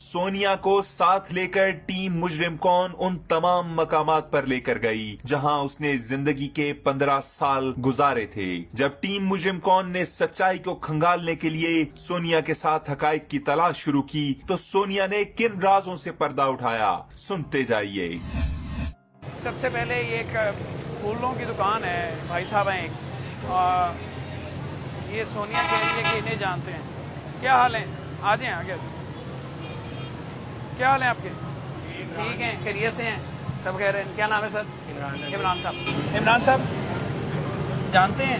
سونیا کو ساتھ لے کر ٹیم مجرم کون ان تمام مقامات پر لے کر گئی جہاں اس نے زندگی کے 15 سال گزارے تھے. جب ٹیم مجرم کون نے سچائی کو کھنگالنے کے لیے سونیا کے ساتھ حقائق کی تلاش شروع کی تو سونیا نے کن رازوں سے پردہ اٹھایا، سنتے جائیے. سب سے پہلے یہ ایک پھولوں کی دکان ہے، بھائی صاحب ہیں ایک، اور یہ سونیا کے لیے کہ انہیں جانتے ہیں. کیا حال ہے؟ آ جائیں آگے. کیا حال ہے آپ کے؟ ٹھیک ہیں، خیریت سے ہیں؟ سب کہہ رہے ہیں. کیا نام ہے سر؟ عمران صاحب. عمران صاحب جانتے ہیں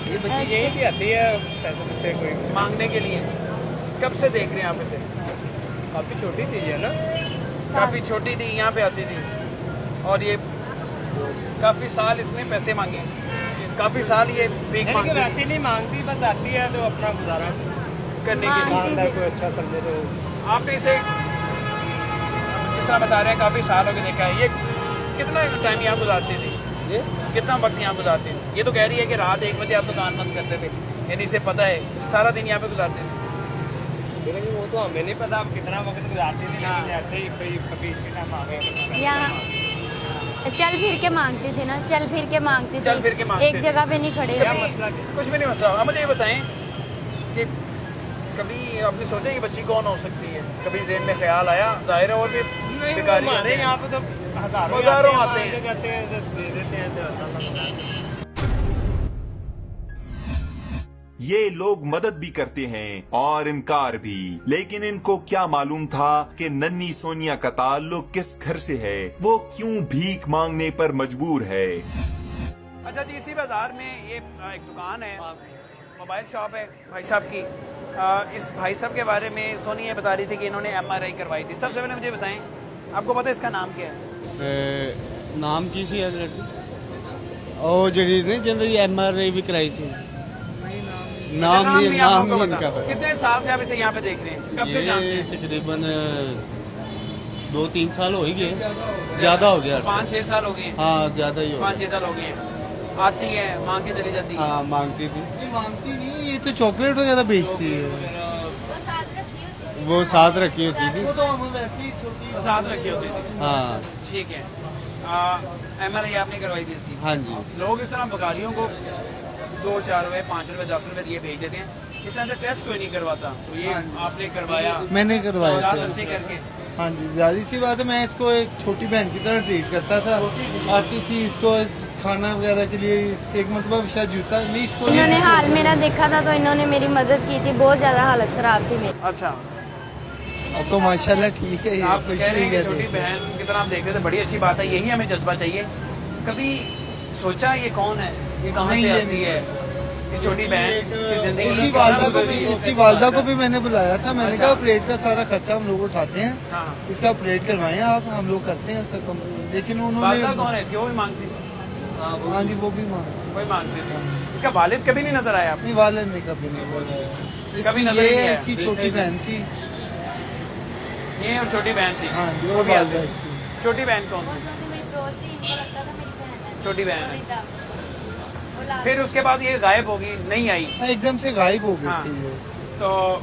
یہ بچی یہی بھی آتی ہے کوئی مانگنے کے لیے؟ کب سے دیکھ رہے ہیں آپ اسے؟ کافی چھوٹی تھی یہ نا، کافی چھوٹی تھی، یہاں پہ آتی تھی، اور یہ کافی سال اس نے پیسے مانگے، کافی سال یہ بھیک مانگتی. ویسے نہیں مانگتی، بس آتی ہے تو اپنا گزارا کرنے کے لیے کوئی اچھا سمجھے. تو آپ نے اسے جس طرح بتا رہے ہیں کافی سال ہو کے دیکھا ہے، یہ کتنا ٹائم یہاں گزارتی تھی؟ کتنا وقت یہاں گزارتی تھی؟ یہ تو کہہ رہی ہے کہ رات 1 بجے آپ دکان بند کرتے تھے، یعنی اسے پتہ ہے سارا دن یہاں پہ گزارتے تھے. وہ تو ہمیں نہیں پتا آپ کتنا وقت گزارتی تھی، لیکن ایسے ہی کبھی یہاں چل پھر کے مانگتی تھی نا، چل پھر کے مانگتی چل پھر کے مانگتی ایک جگہ پہ نہیں کھڑے. کچھ بھی نہیں مسئلہ. اب مجھے یہ بتائیں کہ کبھی آپ نے سوچا یہ بچی کون ہو سکتی ہے؟ کبھی ذہن میں خیال آیا؟ ظاہر ہے اور بھی بیکاری ہے، یہاں پہ تو ہزاروں آتے ہیں. یہ لوگ مدد بھی کرتے ہیں اور انکار بھی، لیکن ان کو کیا معلوم تھا کہ ننھی سونیا کا تعلق کس گھر سے ہے، وہ کیوں بھیک مانگنے پر مجبور ہے. اچھا جی، اسی بازار میں یہ ایک دکان ہے، موبائل شاپ ہے بھائی صاحب کی. اس بھائی صاحب کے بارے میں سونیا بتا رہی تھی کہ انہوں نے MRI کروائی تھی. سب سے پہلے مجھے بتائیں، آپ کو پتہ ہے اس کا نام کیا ہے؟ نام کی سی او جڑی نہیں جندی MRI بھی کرائی سی. نام نہیں ان کا. کتنے سال سے آپ اسے یہاں پہ دیکھ رہے ہیں؟ کب سے جانتے ہیں؟ تقریباً 2-3 سال ہو ہی گئے، زیادہ ہو گیا. 5-6 سال ہو گئے. ہاں زیادہ ہی ہو گیا. 5-6 سال ہو گئے. آتی ہے مانگ کے چلی جاتی ہے. ہاں مانگتی تھی. مانگتی نہیں، یہ تو چاکلیٹ وغیرہ بیچتی ہے. وہ ساتھ رکھی ہوتی تھی. وہ تو ویسے ہی چھوٹی ساتھ رکھی ہوتی تھی. ہاں ٹھیک ہے. MRI آپ نے کروائی تھی اس کی؟ ہاں جی. لوگ اس طرح بکاریوں کو 2-4 روپے 5 روپے 10 روپے یہ بھیج دیتے ہیں، اس طرح سے ٹیسٹ کوئی نہیں کرواتا. تو یہ آپ نے کروایا؟ میں نے کروایا تھا. کر کے. ہاں جی، ظاہر سی بات ہے، میں اس کو ایک چھوٹی بہن کی طرح ٹریٹ کرتا تھا. آتی تھی اس کو کھانا وغیرہ کے لیے، ایک مرتبہ شاید جوتا نہیں اس کو انہوں نے حال میرا دیکھا تھا تو انہوں نے میری مدد کی تھی. بہت زیادہ حالت خراب تھی میری. اچھا، اب تو ماشاءاللہ ٹھیک ہے. آپ کہہ رہے ہیں کہ چھوٹی بہن کی طرح آپ دیکھ رہے تھے، بڑی اچھی بات ہے. یہی ہمیں جذبہ چاہیے. کبھی سوچا یہ کون ہے، یہ کہاں سے آتی ہے یہ چھوٹی بہن کی زندگی؟ اس کی والدہ کو بھی میں نے بلایا تھا. میں نے کہا آپریٹ کا سارا خرچہ ہم لوگ اٹھاتے ہیں، ہاں. اس کا آپریٹ کروائیں آپ، ہم لوگ کرتے ہیں سب. لیکن انہوں نے والدہ کون ہے اس کی؟ وہ بھی مانگتی تھی؟ ہاں جی، وہ بھی مانگتے. وہی مانگتی تھی. اس کا والد کبھی نہیں نظر آیا آپ؟ نہیں، والد نے کبھی نہیں بولا. کبھی نظر نہیں آیا. اس کی چھوٹی بہن تھی. یہ اور چھوٹی بہن تھی. ہاں جی، وہ والدہ اس کی. چھوٹی بہن کون تھی؟ میری دوست تھی، ان کو لگتا تھا میری بہن ہے. چھوٹی بہن ہے. پھر اس کے بعد یہ غائب ہوگی، نہیں آئی؟ ایک دم سے غائب ہو گئی تھی یہ. تو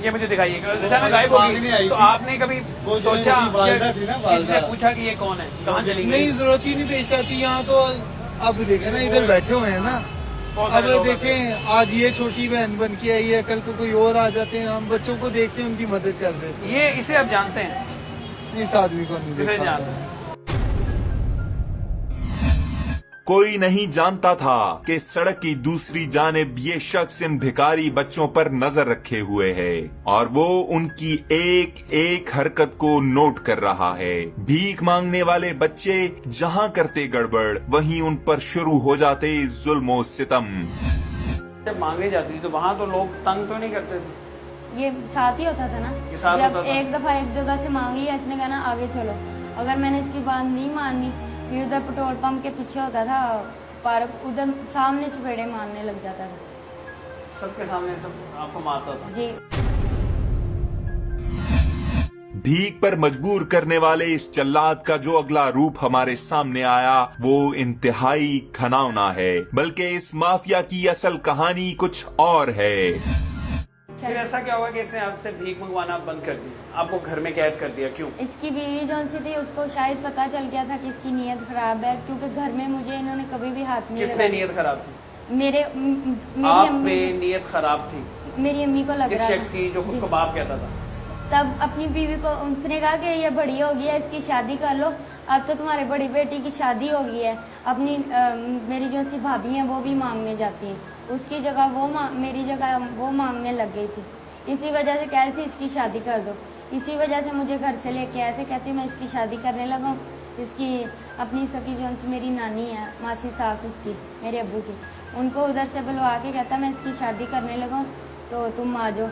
یہ مجھے دکھائیے، اچانک غائب ہوگی. تو آپ نے کبھی سوچا، کسی سے پوچھا کہ یہ کون ہے، کہاں چلی گئی؟ نہیں، ضرورت ہی نہیں پیش آتی. یہاں تو اب دیکھیں نا، ادھر بیٹھے ہوئے ہیں نا. اب دیکھیں آج یہ چھوٹی بہن بن کے آئی ہے، کل کو کوئی اور آ جاتے ہیں، ہم بچوں کو دیکھتے ہیں، ان کی مدد کر دیتے ہیں. یہ اسے آپ جانتے ہیں؟ اس آدمی کو نہیں اسے دیکھا. جانتے ہیں. کوئی نہیں جانتا تھا کہ سڑک کی دوسری جانب یہ شخص ان بھکاری بچوں پر نظر رکھے ہوئے ہے اور وہ ان کی ایک ایک حرکت کو نوٹ کر رہا ہے. بھیک مانگنے والے بچے جہاں کرتے گڑبڑ، وہیں ان پر شروع ہو جاتے ظلم و ستم. جب مانگے جاتی تھی تو وہاں تو لوگ تنگ تو نہیں کرتے تھے؟ یہ ساتھ ہی ہوتا تھا نا. جب ایک دفعہ ایک جگہ سے مانگ لیا، اس نے کہا نا آگے چلو. اگر میں نے اس کی بات نہیں مانی، پھر ادھر پیٹرول پمپ کے پیچھے ہوتا تھا پارک، ادھر سامنے چپیڑے مارنے لگ جاتا تھا. سب کے سامنے سب آپ کو مارتا تھا؟ جی. بھیک پر مجبور کرنے والے اس جلاد کا جو اگلا روپ ہمارے سامنے آیا وہ انتہائی گھناؤنا ہے، بلکہ اس مافیا کی اصل کہانی کچھ اور ہے. پھر ایسا کیا ہوا کہ اس نے آپ سے بھیک منگوانا بند کر دیا, آپ کو گھر میں قید کر دیا, کیوں؟ اس کی بیوی جو سی تھی اس کو شاید پتا چل گیا تھا کہ اس کی نیت خراب ہے, کیونکہ گھر میں مجھے انہوں نے کبھی بھی ہاتھ نہیں کس میں نیت خراب تھی؟ میری آپ امی, پہ نیت خراب تھی میری امی کو لگ اس رہا شخص کی جو خود کو باپ کہتا تھا. تب اپنی بیوی کو اس نے کہا کہ یہ بڑی ہو گئی ہے, اس کی شادی کر لو, اب تو تمہارے بڑی بیٹی کی شادی ہو گئی ہے. اپنی میری جو سی بھابھی ہیں وہ بھی مانگنے جاتی ہیں, اس کی جگہ میری جگہ وہ مانگنے لگ گئی تھی. اسی وجہ سے کہہ رہی تھی اس کی شادی کر دو. اسی وجہ سے مجھے گھر سے لے کے آئے تھے, کہتی میں اس کی شادی کرنے لگا ہوں. اس کی اپنی سکی جو میری نانی ہے, ماسی ساس اس کی, میرے ابو کی, ان کو ادھر سے بلوا کے کہتا میں اس کی شادی کرنے لگا ہوں تو تم آ جاؤ.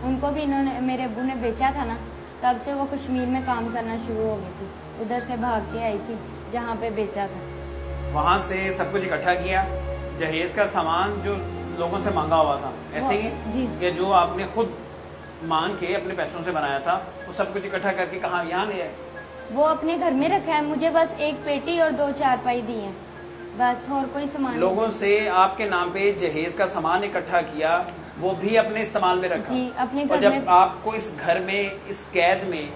ان کو بھی انہوں نے, میرے ابو نے بیچا تھا نا, تب سے وہ کشمیر میں کام کرنا شروع ہو گئی تھی. ادھر سے بھاگ کے آئی تھی جہاں پہ بیچا تھا. وہاں سے سب کچھ اکٹھا کیا, جہیز کا سامان جو لوگوں سے مانگا ہوا تھا ایسے ہی جی, کہ جو آپ نے خود مانگ کے اپنے پیسوں سے بنایا تھا, وہ سب کچھ اکٹھا کر کے کہاں یہاں لے آئے؟ وہ اپنے گھر میں رکھا ہے. مجھے بس ایک پیٹی اور 2 چارپائی دی ہیں بس, اور کوئی سامان نہیں. لوگوں سے آپ کے نام پہ جہیز کا سامان اکٹھا کیا, وہ بھی اپنے استعمال میں رکھا. جی, اپنے اور گھر جب میں. آپ کو اس گھر میں اس قید میں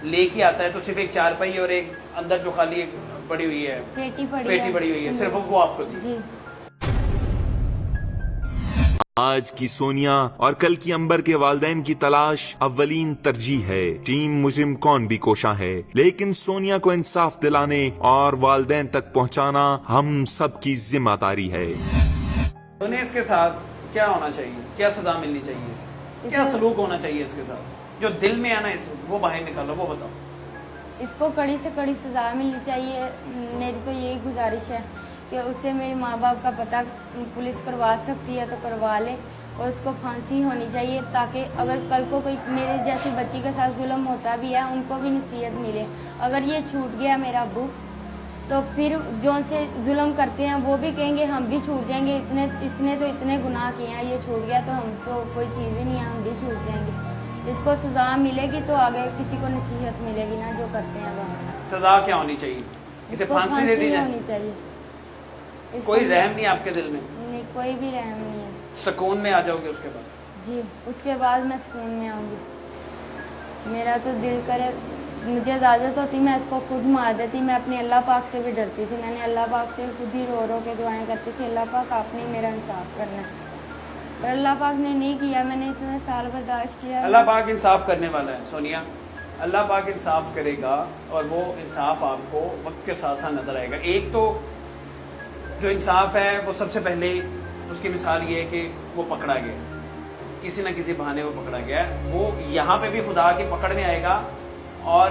لے کے آتا ہے تو صرف ایک چارپائی اور ایک اندر جو خالی ایک پڑی ہوئی ہے پیٹی پیٹی پڑی ہوئی ہے, صرف وہ آپ کو دی. جی, آج کی سونیا اور کل کی امبر کے والدین کی تلاش اولین ترجیح ہے. ٹیم مجرم کون بھی کوشاں ہے, لیکن سونیا کو انصاف دلانے اور والدین تک پہنچانا ہم سب کی ذمہ داری ہے. انہیں اس کے ساتھ کیا ہونا چاہیے, کیا سزا ملنی چاہیے, کیا سلوک ہونا چاہیے اس کے ساتھ, جو دل میں آنا اس وہ باہر نکالو, وہ بتاؤ. اس کو کڑی سے کڑی سزا ملنی چاہیے. میری تو یہی گزارش ہے کہ اسے میرے ماں باپ کا پتہ پولیس کروا سکتی ہے تو کروا لے, اور اس کو پھانسی ہونی چاہیے, تاکہ اگر کل کو کوئی میرے جیسی بچی کے ساتھ ظلم ہوتا بھی ہے ان کو بھی نصیحت ملے. اگر یہ چھوٹ گیا میرا ابو تو پھر جو سے ظلم کرتے ہیں وہ بھی کہیں گے ہم بھی چھوٹ جائیں گے, اس نے تو اتنے گناہ کیے ہیں, یہ چھوٹ گیا تو ہم تو کوئی چیز ہی نہیں ہے, ہم بھی چھوٹ جائیں گے. اس کو سزا ملے گی تو آگے کسی کو نصیحت ملے گی نا, جو کرتے ہیں وہ. سزا کیا ہونی چاہیے, اسے پھانسی دے دی ہونی جائے. چاہیے. کوئی رحم نہیں آپ کے دل میں؟ نہیں, کوئی بھی رحم نہیں ہے. سکون میں آ جاؤ گے اس کے بعد؟ جی, اس کے بعد میں سکون میں آؤں گی. میرا تو دل کرے, مجھے اجازت ہوتی میں اس کو خود مار دیتی. میں اپنے اللہ پاک سے بھی ڈرتی تھی. میں نے اللہ پاک سے خود ہی رو رو کے دعائیں کرتی تھی, اللہ پاک آپ نے میرا انصاف کرنا ہے. پر اللہ پاک نے نہیں کیا. میں نے اتنے سال برداشت کیا. اللہ پاک انصاف کرنے والا ہے سونیا, اللہ پاک انصاف کرے گا, اور وہ انصاف آپ کو وقت کے ساتھ ساتھ نظر آئے گا. ایک تو جو انصاف ہے وہ سب سے پہلے اس کی مثال یہ ہے کہ وہ پکڑا گیا, کسی نہ کسی بہانے وہ پکڑا گیا ہے. وہ یہاں پہ بھی خدا کی پکڑ میں آئے گا, اور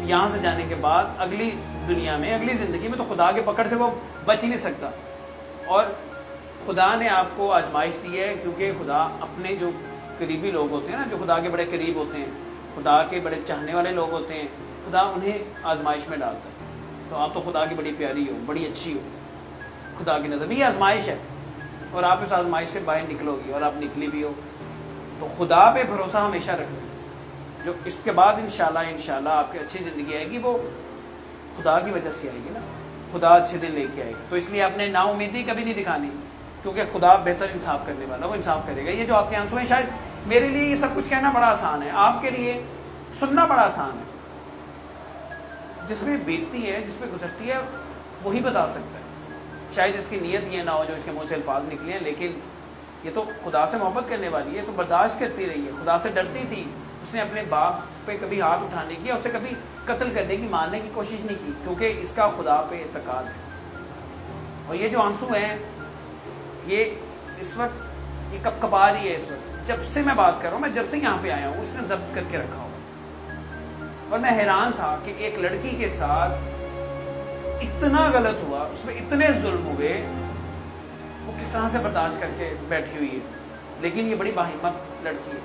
یہاں سے جانے کے بعد اگلی دنیا میں, اگلی زندگی میں تو خدا کے پکڑ سے وہ بچ ہی نہیں سکتا. اور خدا نے آپ کو آزمائش دی ہے, کیونکہ خدا اپنے جو قریبی لوگ ہوتے ہیں نا, جو خدا کے بڑے قریب ہوتے ہیں, خدا کے بڑے چاہنے والے لوگ ہوتے ہیں, خدا انہیں آزمائش میں ڈالتا ہے. تو آپ تو خدا کی بڑی پیاری ہو, بڑی اچھی ہو خدا کی نظر میں. یہ آزمائش ہے, اور آپ اس آزمائش سے باہر نکلو گی, اور آپ نکلی بھی ہو. تو خدا پہ بھروسہ ہمیشہ رکھنا, جو اس کے بعد انشاءاللہ آپ کی اچھی زندگی آئے گی, وہ خدا کی وجہ سے آئے گی نا. خدا اچھے دن لے کے آئے گا. تو اس لیے آپ نے نا امیدی کبھی نہیں دکھانی, کیونکہ خدا بہتر انصاف کرنے والا, وہ انصاف کرے گا. یہ جو آپ کے آنسو ہیں, شاید میرے لیے یہ سب کچھ کہنا بڑا آسان ہے, آپ کے لیے سننا بڑا آسان ہے. جس میں بیتتی ہے, جس میں گزرتی ہے, وہی بتا سکتا ہے. شاید اس کی نیت یہ نہ ہو جو اس کے منہ سے الفاظ نکلے ہیں, لیکن یہ تو خدا سے محبت کرنے والی ہے, تو برداشت کرتی رہی ہے. خدا سے ڈرتی تھی, اس نے اپنے باپ پہ کبھی ہاتھ اٹھانے کی, اسے کبھی قتل کرنے کی, مارنے کی کوشش نہیں کی, کیونکہ اس کا خدا پہ اعتقاد ہے. اور یہ جو آنسو ہیں, یہ اس وقت یہ کب کبا رہی ہے. اس وقت جب سے میں بات کر رہا ہوں, میں جب سے یہاں پہ آیا ہوں, اس نے ضبط کر کے رکھا ہوں. اور میں حیران تھا کہ ایک لڑکی کے ساتھ اتنا غلط ہوا, اس میں اتنے ظلم ہوئے, وہ کس طرح سے برداشت کر کے بیٹھی ہوئی ہے. لیکن یہ بڑی باہمت لڑکی ہے.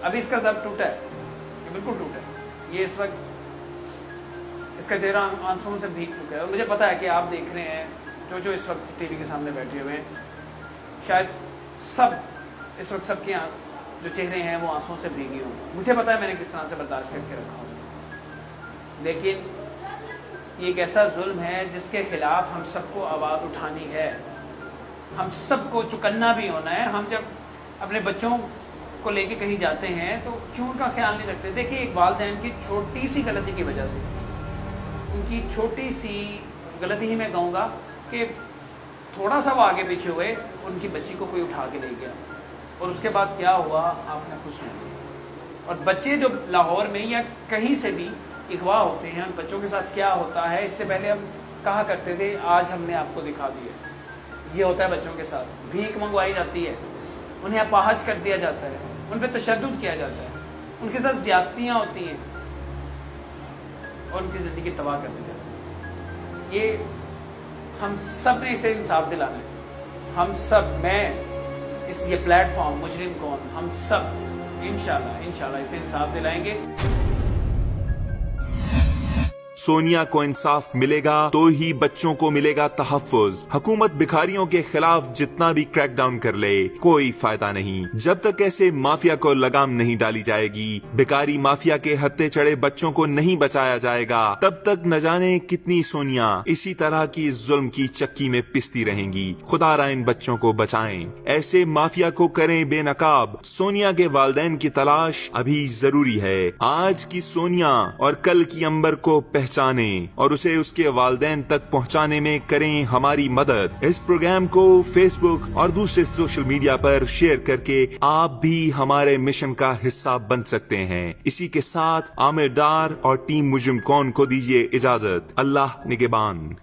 ابھی اس کا ضبط ٹوٹا ہے, یہ بالکل ٹوٹا ہے. یہ اس وقت اس کا چہرہ آنسوؤں سے بھیگ چکا ہے. اور مجھے پتا ہے کہ آپ دیکھ رہے ہیں, جو اس وقت ٹی وی کے سامنے بیٹھے ہوئے ہیں, شاید سب اس وقت سب کے جو چہرے ہیں وہ آنسوؤں سے بھیگے ہوں. مجھے پتا ہے میں نے کس طرح سے برداشت کر کے رکھا ہوں. لیکن یہ ایک ایسا ظلم ہے جس کے خلاف ہم سب کو آواز اٹھانی ہے, ہم سب کو چکنا بھی ہونا ہے. ہم جب اپنے بچوں کو لے کے کہیں جاتے ہیں تو کیوں ان کا خیال نہیں رکھتے؟ دیکھیے ایک والدین کی چھوٹی سی غلطی کی وجہ سے، ان کی چھوٹی سی غلطی ہی میں کہوں گا کہ تھوڑا سا وہ آگے پیچھے ہوئے، ان کی بچی کو کوئی اٹھا کے لے گیا، اور اس کے بعد کیا ہوا آپ نے خود سنا۔ اور بچے جو لاہور میں یا کہیں سے بھی اغوا ہوتے ہیں، ان بچوں کے ساتھ کیا ہوتا ہے، اس سے پہلے ہم کہا کرتے تھے آج ہم نے آپ کو دکھا دیا۔ یہ ہوتا ہے بچوں کے ساتھ، بھیک منگوائی جاتی ہے، انہیں اپاہج کر دیا جاتا ہے، ان پہ تشدد کیا جاتا ہے، ان کے ساتھ زیادتیاں ہوتی ہیں اور ان کی زندگی تباہ کر دی جاتی ہے۔ یہ ہم سب نے اسے انصاف دلانا ہے، ہم سب، میں اس یہ پلیٹ فارم مجرم کون، ہم سب انشاءاللہ اسے انصاف دلائیں گے۔ سونیا کو انصاف ملے گا تو ہی بچوں کو ملے گا تحفظ۔ حکومت بھکاریوں کے خلاف جتنا بھی کریک ڈاؤن کر لے کوئی فائدہ نہیں، جب تک ایسے مافیا کو لگام نہیں ڈالی جائے گی، بھکاری مافیا کے ہتے چڑھے بچوں کو نہیں بچایا جائے گا، تب تک نہ جانے کتنی سونیا اسی طرح کی ظلم کی چکی میں پستی رہیں گی۔ خدا را ان بچوں کو بچائیں، ایسے مافیا کو کریں بے نقاب۔ سونیا کے والدین کی تلاش ابھی ضروری ہے۔ آج کی سونیا اور کل کی امبر کو پہچانیں اور اسے اس کے والدین تک پہنچانے میں کریں ہماری مدد۔ اس پروگرام کو فیس بک اور دوسرے سوشل میڈیا پر شیئر کر کے آپ بھی ہمارے مشن کا حصہ بن سکتے ہیں۔ اسی کے ساتھ عامر ڈار اور ٹیم مجرم کون کو دیجیے اجازت۔ اللہ نگہبان۔